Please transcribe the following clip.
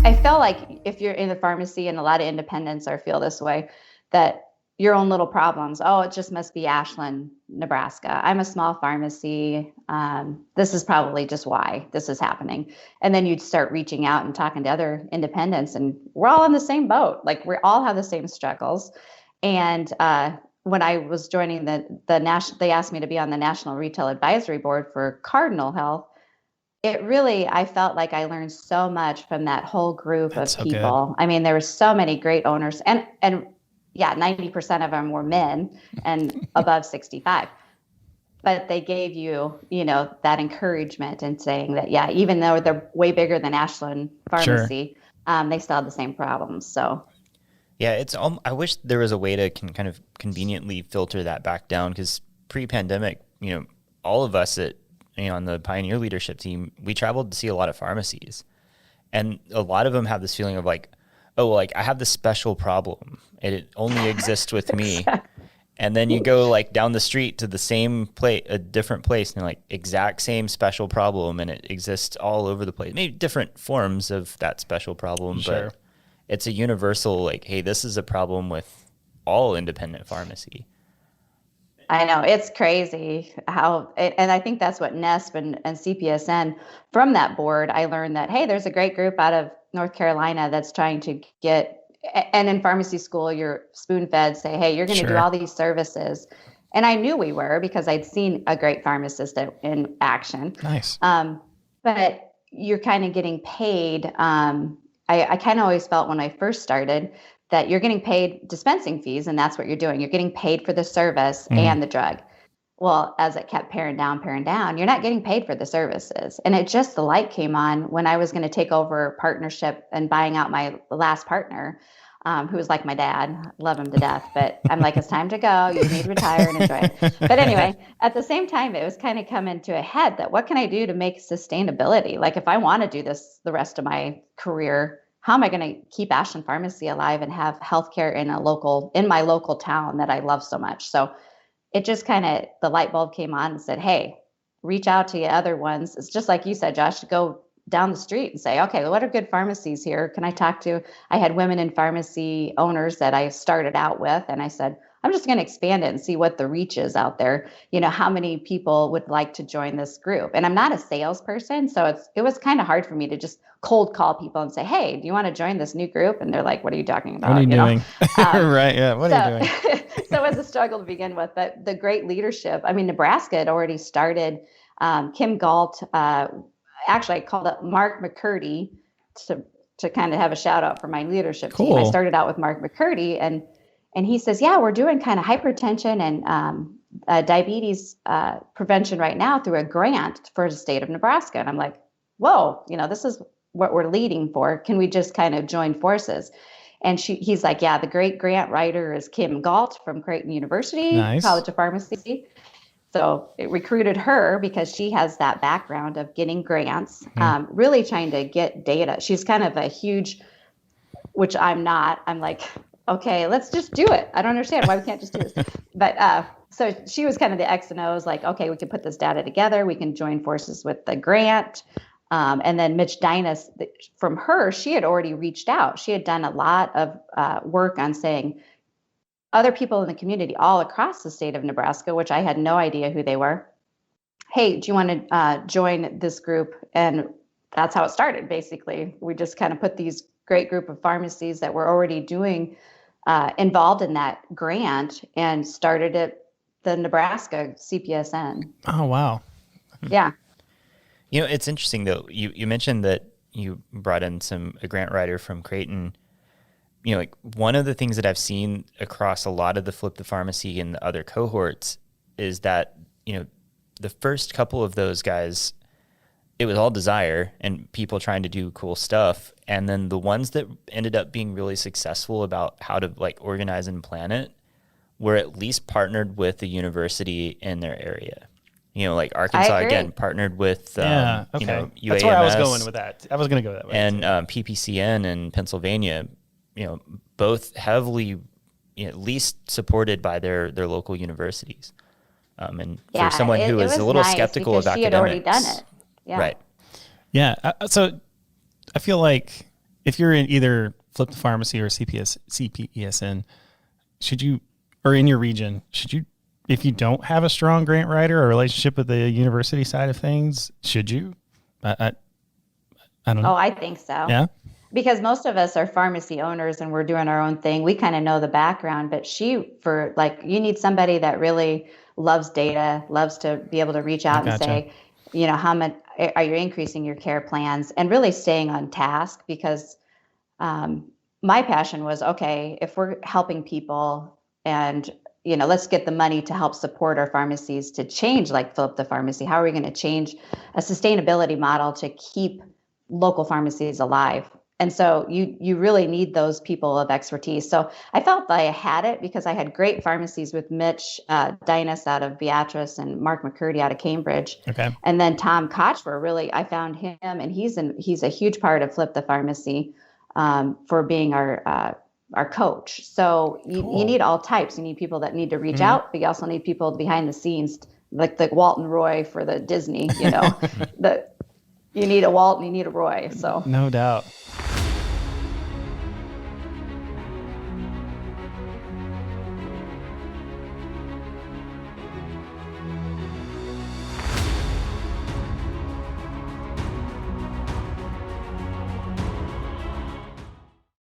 I feel like if you're in the pharmacy, and a lot of independents feel this way, that your own little problems, oh, it just must be Ashland, Nebraska. I'm a small pharmacy. This is probably just why this is happening. And then you'd start reaching out and talking to other independents, and we're all in the same boat. Like, we all have the same struggles. And when I was joining the national, they asked me to be on the National Retail Advisory Board for Cardinal Health. It really, I felt like I learned so much from that whole group That's of so good. people. I mean, there were so many great owners, and yeah, 90% of them were men and above 65. But they gave you, that encouragement and saying that, yeah, even though they're way bigger than Ashland Sure. Pharmacy, they still have the same problems. So Yeah, I wish there was a way to kind of conveniently filter that back down, because pre-pandemic, all of us on the Pioneer leadership team, we traveled to see a lot of pharmacies, and a lot of them have this feeling of like, oh, well, like I have this special problem and it only exists with me. And then you go like down the street to the same place, a different place, and like exact same special problem, and it exists all over the place. Maybe different forms of that special problem, Sure. but it's a universal, like, hey, this is a problem with all independent pharmacy. I know it's crazy how, and I think that's what NESP and CPSN, from that board, I learned that, hey, there's a great group out of North Carolina that's trying to get, and in pharmacy school, you're spoon fed, say, hey, you're going to do Sure. all these services. And I knew we were, because I'd seen a great pharmacist in action. Nice. But you're kind of getting paid. I kind of always felt when I first started that you're getting paid dispensing fees, and that's what you're doing. You're getting paid for the service and the drug. Well, as it kept paring down, you're not getting paid for the services. And the light came on when I was going to take over partnership and buying out my last partner, who was like my dad. Love him to death, but I'm like, it's time to go. You need to retire and enjoy it. But anyway, at the same time, it was kind of coming to a head that what can I do to make sustainability? Like, if I want to do this the rest of my career, how am I going to keep Ashland Pharmacy alive and have healthcare in my local town that I love so much? So it just kind of, the light bulb came on and said, hey, reach out to the other ones. It's just like you said, Josh, to go down the street and say, okay, what are good pharmacies here? Can I talk to, I had women in pharmacy owners that I started out with. And I said, I'm just going to expand it and see what the reach is out there. How many people would like to join this group? And I'm not a salesperson, so it was kind of hard for me to just cold call people and say, hey, do you want to join this new group? And they're like, what are you talking about? What are you doing? Right. Yeah. What are you doing? So it was a struggle to begin with, but the great leadership, I mean, Nebraska had already started. Kim Galt, actually I called up Mark McCurdy to kind of have a shout out for my leadership team. I started out with Mark McCurdy, and he says, yeah, we're doing kind of hypertension and diabetes prevention right now through a grant for the state of Nebraska. And I'm like, whoa, this is what we're leading for. Can we just kind of join forces? And he's like, yeah, the great grant writer is Kim Galt from Creighton University, Nice. College of Pharmacy. So it recruited her because she has that background of getting grants, really trying to get data. She's kind of a huge, which I'm not. I'm like, okay, let's just do it. I don't understand why we can't just do this. But so she was kind of the X and O's, like, okay, we can put this data together. We can join forces with the grant. And then Mitch Dinas, from her, she had already reached out. She had done a lot of work on saying other people in the community all across the state of Nebraska, which I had no idea who they were. Hey, do you want to join this group? And that's how it started, basically. We just kind of put these great group of pharmacies that were already doing involved in that grant and started it, the Nebraska CPESN. Oh, wow. Yeah. It's interesting though. You mentioned that you brought in a grant writer from Creighton. Like one of the things that I've seen across a lot of the Flip the Pharmacy and the other cohorts is that, the first couple of those guys, it was all desire and people trying to do cool stuff. And then the ones that ended up being really successful about how to like organize and plan it were at least partnered with the university in their area. Like Arkansas, again, partnered with, UAMS. That's where I was going with that. I was going to go that way. And PPCN in Pennsylvania, both heavily, at least supported by their local universities. And for someone who is a little skeptical of academics. She had already done it. Yeah. Right. Yeah. So I feel like if you're in either Flip the Pharmacy or CPESN, should you, or in your region, should you, if you don't have a strong grant writer or relationship with the university side of things, should you? I don't know. Oh, I think so. Yeah. Because most of us are pharmacy owners and we're doing our own thing. We kind of know the background, but you need somebody that really loves data, loves to be able to reach out and say, how much are you increasing your care plans, and really staying on task. Because my passion was, okay, if we're helping people and, let's get the money to help support our pharmacies to change, like Flip the Pharmacy. How are we going to change a sustainability model to keep local pharmacies alive? And so you really need those people of expertise. So I felt I had it because I had great pharmacies with Mitch Dynas out of Beatrice and Mark McCurdy out of Cambridge. Okay. And then Tom Koch, I found him, and he's a huge part of Flip the Pharmacy for being our coach. So you need all types. You need people that need to reach out, but you also need people behind the scenes, like the Walton Roy for the Disney, you need a Walt and you need a Roy. So no doubt.